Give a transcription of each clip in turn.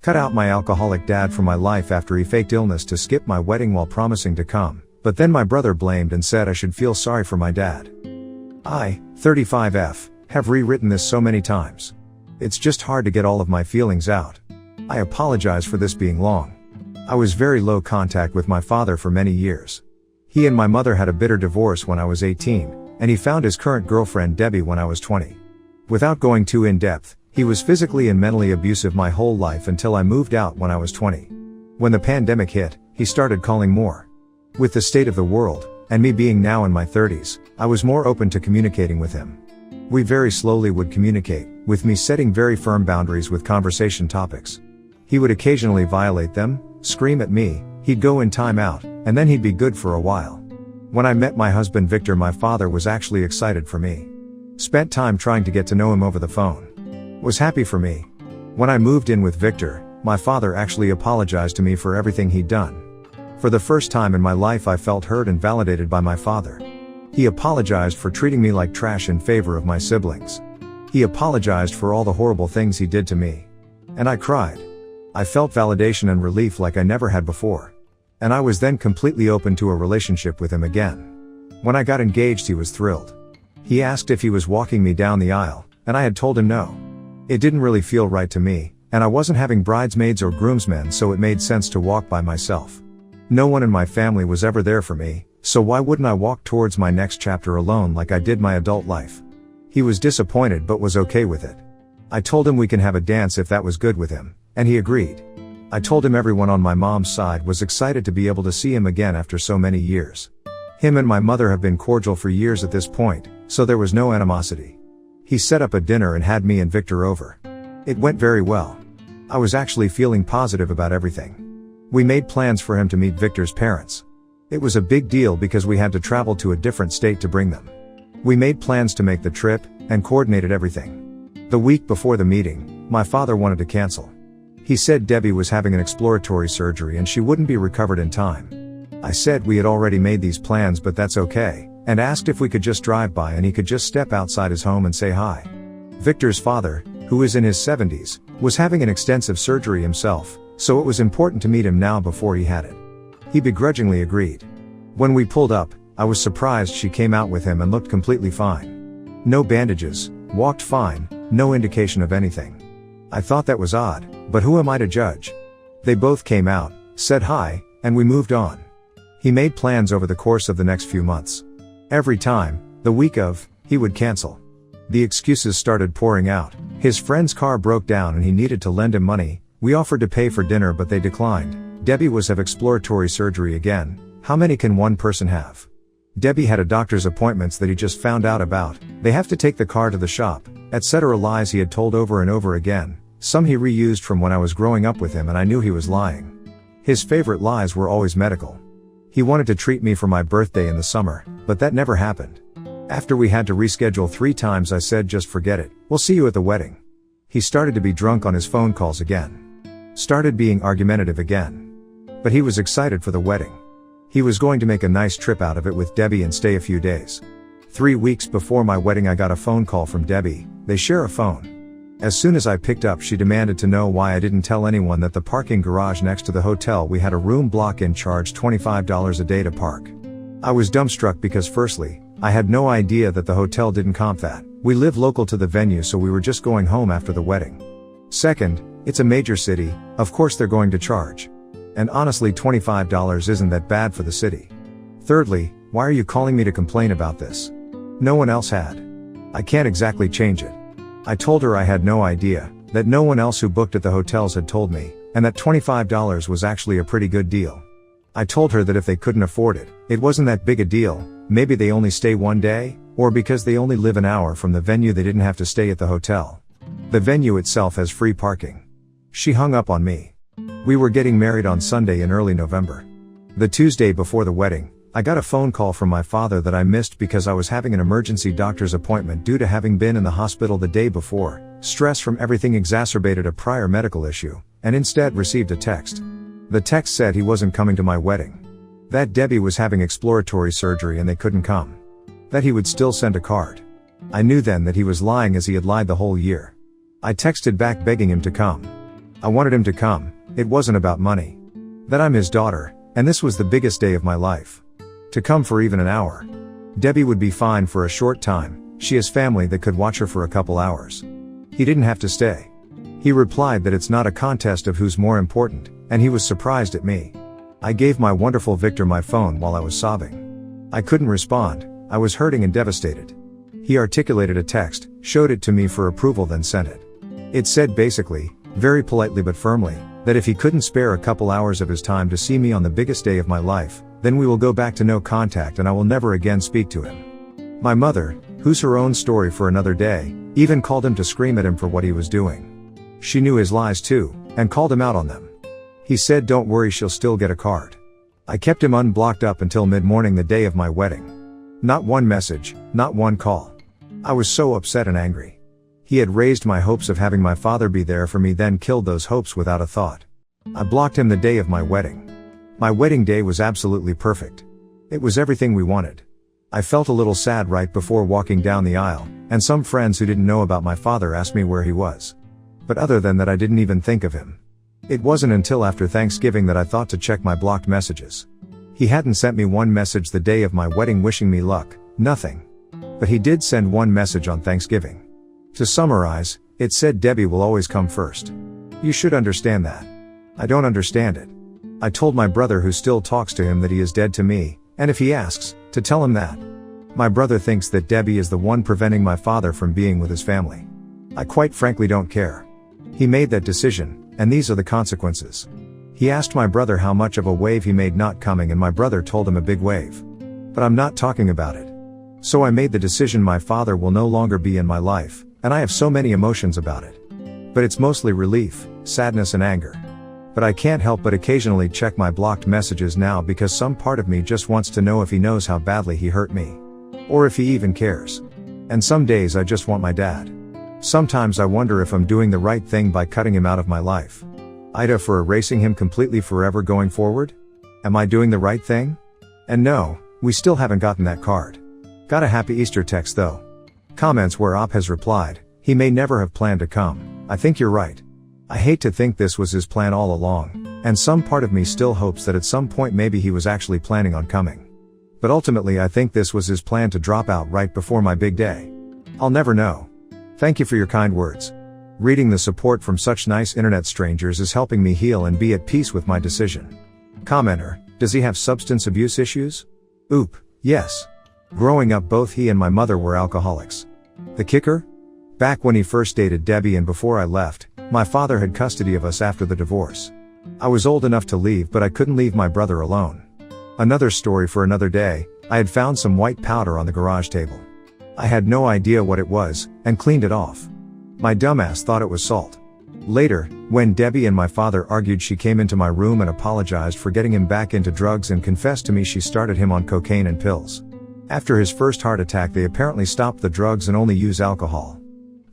Cut out my alcoholic dad from my life after he faked illness to skip my wedding while promising to come, but then my brother blamed and said I should feel sorry for my dad. I, 35F, have rewritten this so many times. It's just hard to get all of my feelings out. I apologize for this being long. I was very low contact with my father for many years. He and my mother had a bitter divorce when I was 18, and he found his current girlfriend Debbie when I was 20. Without going too in depth, he was physically and mentally abusive my whole life until I moved out when I was 20. When the pandemic hit, he started calling more. With the state of the world, and me being now in my 30s, I was more open to communicating with him. We very slowly would communicate, with me setting very firm boundaries with conversation topics. He would occasionally violate them, scream at me, he'd go in time out, and then he'd be good for a while. When I met my husband Victor, my father was actually excited for me. Spent time trying to get to know him over the phone. Was happy for me. When I moved in with Victor, my father actually apologized to me for everything he'd done. For the first time in my life I felt heard and validated by my father. He apologized for treating me like trash in favor of my siblings. He apologized for all the horrible things he did to me. And I cried. I felt validation and relief like I never had before. And I was then completely open to a relationship with him again. When I got engaged he was thrilled. He asked if he was walking me down the aisle, and I had told him no. It didn't really feel right to me, and I wasn't having bridesmaids or groomsmen, so it made sense to walk by myself. No one in my family was ever there for me, so why wouldn't I walk towards my next chapter alone like I did my adult life? He was disappointed but was okay with it. I told him we can have a dance if that was good with him, and he agreed. I told him everyone on my mom's side was excited to be able to see him again after so many years. Him and my mother have been cordial for years at this point, so there was no animosity. He set up a dinner and had me and Victor over. It went very well. I was actually feeling positive about everything. We made plans for him to meet Victor's parents. It was a big deal because we had to travel to a different state to bring them. We made plans to make the trip, and coordinated everything. The week before the meeting, my father wanted to cancel. He said Debbie was having an exploratory surgery and she wouldn't be recovered in time. I said we had already made these plans but that's okay, and asked if we could just drive by and he could just step outside his home and say hi. Victor's father, who is in his 70s, was having an extensive surgery himself, so it was important to meet him now before he had it. He begrudgingly agreed. When we pulled up, I was surprised she came out with him and looked completely fine. No bandages, walked fine, no indication of anything. I thought that was odd, but who am I to judge? They both came out, said hi, and we moved on. He made plans over the course of the next few months. Every time, the week of, he would cancel. The excuses started pouring out. His friend's car broke down and he needed to lend him money. We offered to pay for dinner but they declined. Debbie was have exploratory surgery again. How many can one person have? Debbie had a doctor's appointments that he just found out about. They have to take the car to the shop, etc. Lies he had told over and over again. Some he reused from when I was growing up with him and I knew he was lying. His favorite lies were always medical. He wanted to treat me for my birthday in the summer, but that never happened. After we had to reschedule 3 times I said just forget it, we'll see you at the wedding. He started to be drunk on his phone calls again. Started being argumentative again. But he was excited for the wedding. He was going to make a nice trip out of it with Debbie and stay a few days. 3 weeks before my wedding I got a phone call from Debbie. They share a phone. As soon as I picked up she demanded to know why I didn't tell anyone that the parking garage next to the hotel we had a room block in charged $25 a day to park. I was dumbstruck because firstly, I had no idea that the hotel didn't comp that. We live local to the venue so we were just going home after the wedding. Second, it's a major city, of course they're going to charge. And honestly $25 isn't that bad for the city. Thirdly, why are you calling me to complain about this? No one else had. I can't exactly change it. I told her I had no idea, that no one else who booked at the hotels had told me, and that $25 was actually a pretty good deal. I told her that if they couldn't afford it, it wasn't that big a deal, maybe they only stay one day, or because they only live an hour from the venue they didn't have to stay at the hotel. The venue itself has free parking. She hung up on me. We were getting married on Sunday in early November. The Tuesday before the wedding, I got a phone call from my father that I missed because I was having an emergency doctor's appointment due to having been in the hospital the day before. Stress from everything exacerbated a prior medical issue, and instead received a text. The text said he wasn't coming to my wedding. That Debbie was having exploratory surgery and they couldn't come. That he would still send a card. I knew then that he was lying as he had lied the whole year. I texted back begging him to come. I wanted him to come, it wasn't about money. That I'm his daughter, and this was the biggest day of my life. To come for even an hour. Debbie would be fine for a short time, she has family that could watch her for a couple hours. He didn't have to stay. He replied that it's not a contest of who's more important, and he was surprised at me. I gave my wonderful Victor my phone while I was sobbing. I couldn't respond, I was hurting and devastated. He articulated a text, showed it to me for approval, then sent it. It said basically, very politely but firmly, that if he couldn't spare a couple hours of his time to see me on the biggest day of my life, then we will go back to no contact and I will never again speak to him. My mother, who's her own story for another day, even called him to scream at him for what he was doing. She knew his lies too, and called him out on them. He said don't worry, she'll still get a card. I kept him unblocked up until mid-morning the day of my wedding. Not one message, not one call. I was so upset and angry. He had raised my hopes of having my father be there for me, then killed those hopes without a thought. I blocked him the day of my wedding. My wedding day was absolutely perfect. It was everything we wanted. I felt a little sad right before walking down the aisle, and some friends who didn't know about my father asked me where he was. But other than that, I didn't even think of him. It wasn't until after Thanksgiving that I thought to check my blocked messages. He hadn't sent me one message the day of my wedding wishing me luck, nothing. But he did send one message on Thanksgiving. To summarize, it said Debbie will always come first. You should understand that. I don't understand it. I told my brother, who still talks to him, that he is dead to me, and if he asks, to tell him that. My brother thinks that Debbie is the one preventing my father from being with his family. I quite frankly don't care. He made that decision, and these are the consequences. He asked my brother how much of a wave he made not coming, and my brother told him a big wave. But I'm not talking about it. So I made the decision my father will no longer be in my life, and I have so many emotions about it. But it's mostly relief, sadness and anger. But I can't help but occasionally check my blocked messages now, because some part of me just wants to know if he knows how badly he hurt me. Or if he even cares. And some days I just want my dad. Sometimes I wonder if I'm doing the right thing by cutting him out of my life. Ida, for erasing him completely forever going forward? Am I doing the right thing? And no, we still haven't gotten that card. Got a happy Easter text though. Comments where Op has replied, he may never have planned to come. I think you're right. I hate to think this was his plan all along, and some part of me still hopes that at some point maybe he was actually planning on coming. But ultimately I think this was his plan to drop out right before my big day. I'll never know. Thank you for your kind words. Reading the support from such nice internet strangers is helping me heal and be at peace with my decision. Commenter, does he have substance abuse issues? Oop, yes. Growing up both he and my mother were alcoholics. The kicker? Back when he first dated Debbie and before I left, my father had custody of us after the divorce. I was old enough to leave, but I couldn't leave my brother alone. Another story for another day. I had found some white powder on the garage table. I had no idea what it was, and cleaned it off. My dumbass thought it was salt. Later, when Debbie and my father argued, she came into my room and apologized for getting him back into drugs and confessed to me she started him on cocaine and pills. After his first heart attack they apparently stopped the drugs and only use alcohol.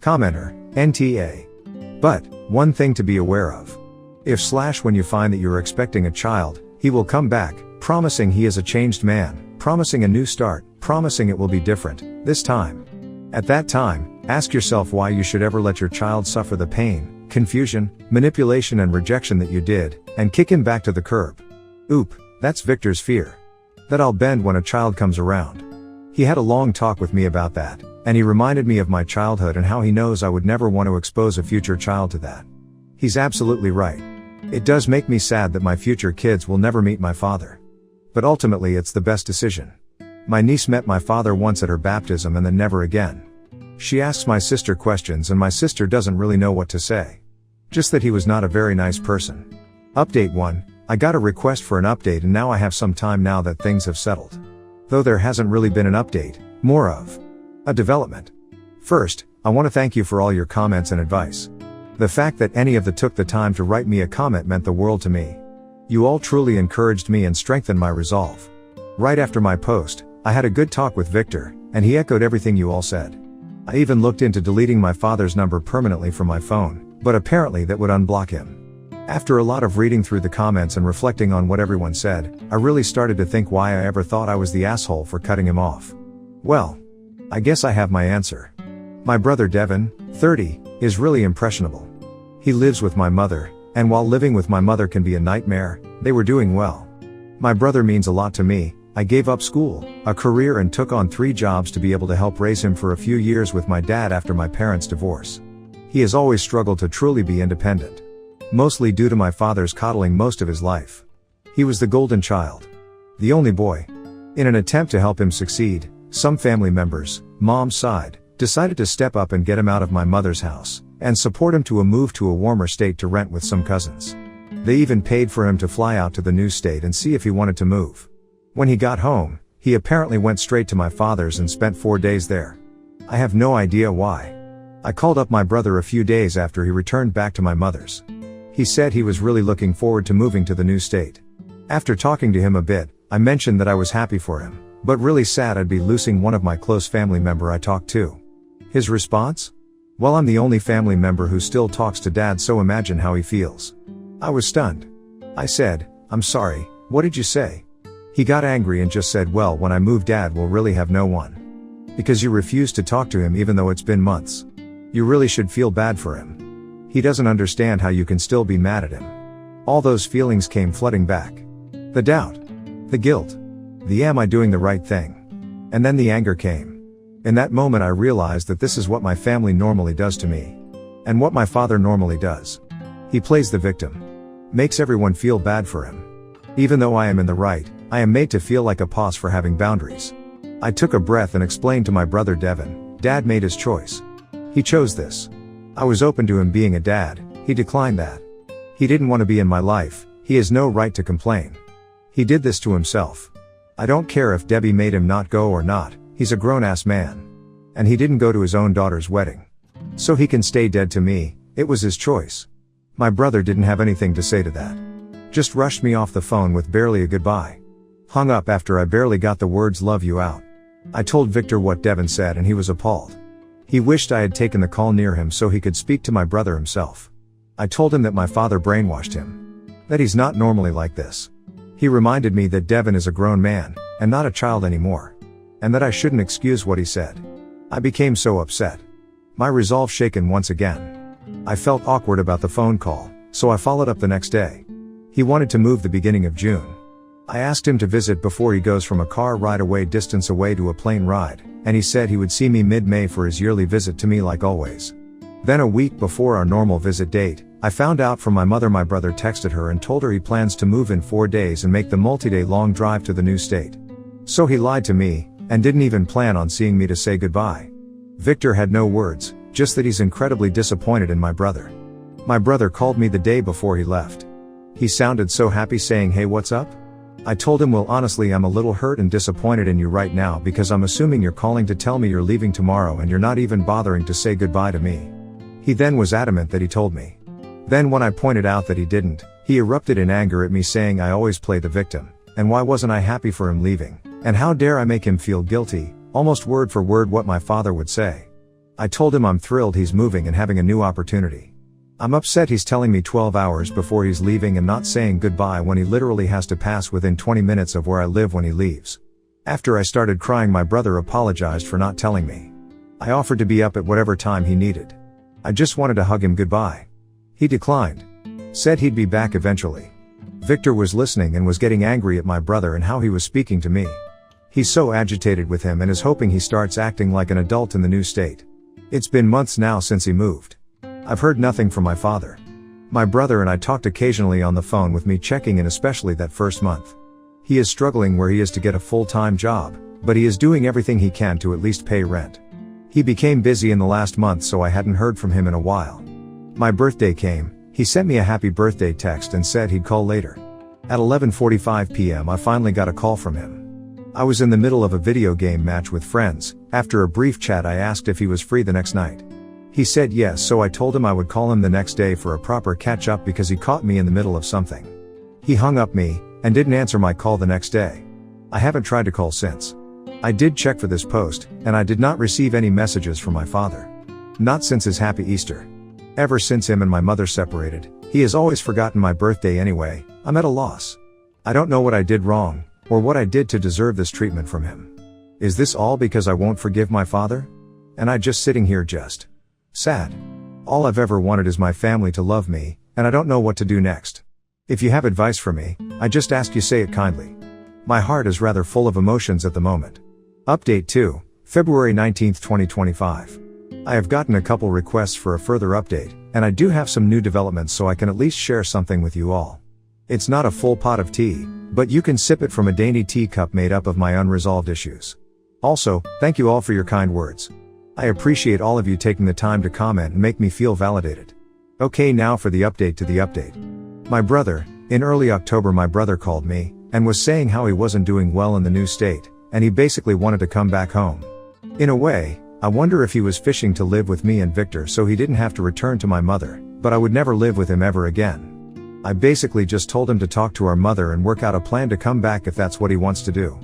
Commenter, NTA. But, one thing to be aware of. If / when you find that you're expecting a child, he will come back, promising he is a changed man, promising a new start, promising it will be different, this time. At that time, ask yourself why you should ever let your child suffer the pain, confusion, manipulation and rejection that you did, and kick him back to the curb. Oop, that's Victor's fear. That I'll bend when a child comes around. He had a long talk with me about that, and he reminded me of my childhood and how he knows I would never want to expose a future child to that. He's absolutely right. It does make me sad that my future kids will never meet my father. But ultimately it's the best decision. My niece met my father once at her baptism and then never again. She asks my sister questions and my sister doesn't really know what to say. Just that he was not a very nice person. Update 1. I got a request for an update and now I have some time now that things have settled. Though there hasn't really been an update, more of a development. First, I want to thank you for all your comments and advice. The fact that any of you took the time to write me a comment meant the world to me. You all truly encouraged me and strengthened my resolve. Right after my post, I had a good talk with Victor, and he echoed everything you all said. I even looked into deleting my father's number permanently from my phone, but apparently that would unblock him. After a lot of reading through the comments and reflecting on what everyone said, I really started to think why I ever thought I was the asshole for cutting him off. Well, I guess I have my answer. My brother Devin, 30, is really impressionable. He lives with my mother, And while living with my mother can be a nightmare, they were doing well. My brother means a lot to me. I gave up school, a career, and took on 3 jobs to be able to help raise him for a few years with my dad after my parents' divorce. He has always struggled to truly be independent. Mostly due to my father's coddling most of his life. He was the golden child. The only boy. In an attempt to help him succeed, some family members, mom's side, decided to step up and get him out of my mother's house, and support him to a move to a warmer state to rent with some cousins. They even paid for him to fly out to the new state and see if he wanted to move. When he got home, he apparently went straight to my father's and spent 4 days there. I have no idea why. I called up my brother a few days after he returned back to my mother's. He said he was really looking forward to moving to the new state. After talking to him a bit, I mentioned that I was happy for him, but really sad I'd be losing one of my close family member I talked to. His response? Well, I'm the only family member who still talks to dad, so imagine how he feels. I was stunned. I said, I'm sorry, what did you say? He got angry and just said, well, when I move dad will really have no one. Because you refused to talk to him even though it's been months. You really should feel bad for him. He doesn't understand how you can still be mad at him. All those feelings came flooding back. The doubt. The guilt. The am I doing the right thing? And then the anger came. In that moment I realized that this is what my family normally does to me. And what my father normally does. He plays the victim. Makes everyone feel bad for him. Even though I am in the right, I am made to feel like a boss for having boundaries. I took a breath and explained to my brother Devin, Dad made his choice. He chose this. I was open to him being a dad, he declined that. He didn't want to be in my life, he has no right to complain. He did this to himself. I don't care if Debbie made him not go or not, he's a grown-ass man. And he didn't go to his own daughter's wedding. So he can stay dead to me, it was his choice. My brother didn't have anything to say to that. Just rushed me off the phone with barely a goodbye. Hung up after I barely got the words love you out. I told Victor what Devin said and he was appalled. He wished I had taken the call near him so he could speak to my brother himself. I told him that my father brainwashed him. That he's not normally like this. He reminded me that Devin is a grown man, and not a child anymore. And that I shouldn't excuse what he said. I became so upset. My resolve shaken once again. I felt awkward about the phone call, so I followed up the next day. He wanted to move the beginning of June. I asked him to visit before he goes from a car ride away distance away to a plane ride, and he said he would see me mid-May for his yearly visit to me like always. Then a week before our normal visit date, I found out from my mother my brother texted her and told her he plans to move in 4 days and make the multi-day long drive to the new state. So he lied to me, and didn't even plan on seeing me to say goodbye. Victor had no words, just that he's incredibly disappointed in my brother. My brother called me the day before he left. He sounded so happy saying, hey, what's up? I told him, well, honestly, I'm a little hurt and disappointed in you right now because I'm assuming you're calling to tell me you're leaving tomorrow and you're not even bothering to say goodbye to me. He then was adamant that he told me. Then when I pointed out that he didn't, he erupted in anger at me saying I always play the victim, and why wasn't I happy for him leaving, and how dare I make him feel guilty, almost word for word what my father would say. I told him I'm thrilled he's moving and having a new opportunity. I'm upset he's telling me 12 hours before he's leaving and not saying goodbye when he literally has to pass within 20 minutes of where I live when he leaves. After I started crying, my brother apologized for not telling me. I offered to be up at whatever time he needed. I just wanted to hug him goodbye. He declined. Said he'd be back eventually. Victor was listening and was getting angry at my brother and how he was speaking to me. He's so agitated with him and is hoping he starts acting like an adult in the new state. It's been months now since he moved. I've heard nothing from my father. My brother and I talked occasionally on the phone with me checking in, especially that first month. He is struggling where he is to get a full-time job, but he is doing everything he can to at least pay rent. He became busy in the last month, so I hadn't heard from him in a while. My birthday came, he sent me a happy birthday text and said he'd call later. At 11:45 p.m. I finally got a call from him. I was in the middle of a video game match with friends. After a brief chat I asked if he was free the next night. He said yes, so I told him I would call him the next day for a proper catch-up because he caught me in the middle of something. He hung up me, and didn't answer my call the next day. I haven't tried to call since. I did check for this post, and I did not receive any messages from my father. Not since his happy Easter. Ever since him and my mother separated, he has always forgotten my birthday anyway. I'm at a loss. I don't know what I did wrong, or what I did to deserve this treatment from him. Is this all because I won't forgive my father? And I just sitting here just sad. All I've ever wanted is my family to love me, and I don't know what to do next. If you have advice for me, I just ask you say it kindly. My heart is rather full of emotions at the moment. Update 2, February 19, 2025. I have gotten a couple requests for a further update, and I do have some new developments so I can at least share something with you all. It's not a full pot of tea, but you can sip it from a dainty teacup made up of my unresolved issues. Also, thank you all for your kind words. I appreciate all of you taking the time to comment and make me feel validated. Okay, now for the update to the update. My brother, in early October my brother called me, and was saying how he wasn't doing well in the new state, and he basically wanted to come back home. In a way, I wonder if he was fishing to live with me and Victor so he didn't have to return to my mother, but I would never live with him ever again. I basically just told him to talk to our mother and work out a plan to come back if that's what he wants to do.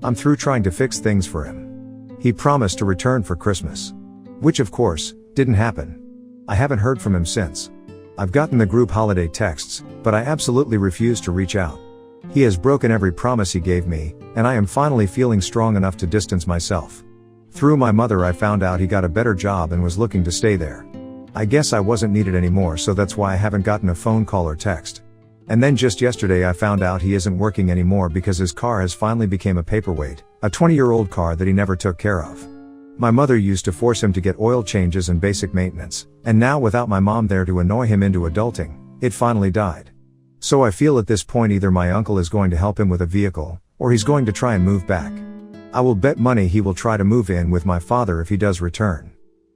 I'm through trying to fix things for him. He promised to return for Christmas. Which of course, didn't happen. I haven't heard from him since. I've gotten the group holiday texts, but I absolutely refuse to reach out. He has broken every promise he gave me, and I am finally feeling strong enough to distance myself. Through my mother I found out he got a better job and was looking to stay there. I guess I wasn't needed anymore, so that's why I haven't gotten a phone call or text. And then just yesterday I found out he isn't working anymore because his car has finally become a paperweight, a 20-year-old car that he never took care of. My mother used to force him to get oil changes and basic maintenance, and now without my mom there to annoy him into adulting, it finally died. So I feel at this point either my uncle is going to help him with a vehicle, or he's going to try and move back. I will bet money he will try to move in with my father if he does return.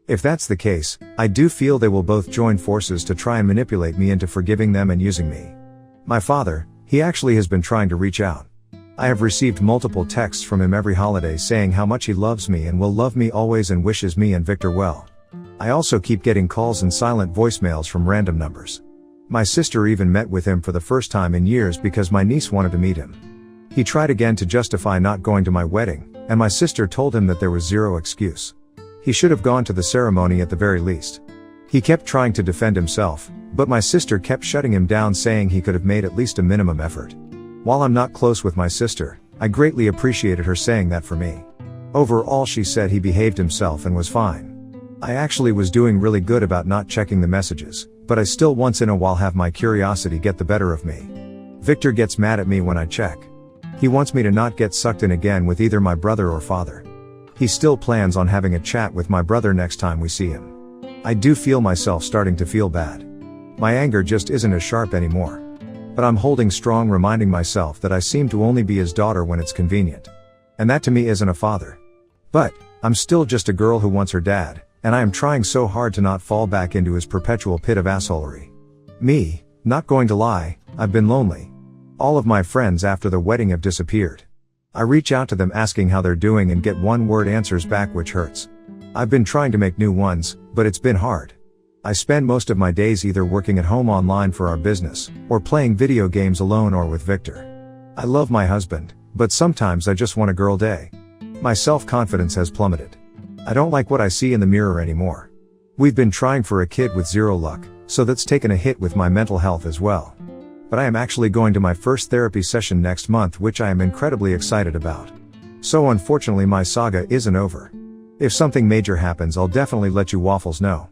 If that's the case, I do feel they will both join forces to try and manipulate me into forgiving them and using me. My father, he actually has been trying to reach out. I have received multiple texts from him every holiday saying how much he loves me and will love me always and wishes me and Victor well. I also keep getting calls and silent voicemails from random numbers. My sister even met with him for the first time in years because my niece wanted to meet him. He tried again to justify not going to my wedding, and my sister told him that there was zero excuse. He should have gone to the ceremony at the very least. He kept trying to defend himself, but my sister kept shutting him down saying he could have made at least a minimum effort. While I'm not close with my sister, I greatly appreciated her saying that for me. Overall she said he behaved himself and was fine. I actually was doing really good about not checking the messages, but I still once in a while have my curiosity get the better of me. Victor gets mad at me when I check. He wants me to not get sucked in again with either my brother or father. He still plans on having a chat with my brother next time we see him. I do feel myself starting to feel bad. My anger just isn't as sharp anymore. But I'm holding strong, reminding myself that I seem to only be his daughter when it's convenient. And that to me isn't a father. But, I'm still just a girl who wants her dad, and I am trying so hard to not fall back into his perpetual pit of assholery. Me, not going to lie, I've been lonely. All of my friends after the wedding have disappeared. I reach out to them asking how they're doing and get one-word answers back, which hurts. I've been trying to make new ones, but it's been hard. I spend most of my days either working at home online for our business, or playing video games alone or with Victor. I love my husband, but sometimes I just want a girl day. My self-confidence has plummeted. I don't like what I see in the mirror anymore. We've been trying for a kid with zero luck, so that's taken a hit with my mental health as well. But I am actually going to my first therapy session next month, which I am incredibly excited about. So unfortunately my saga isn't over. If something major happens, I'll definitely let you waffles know.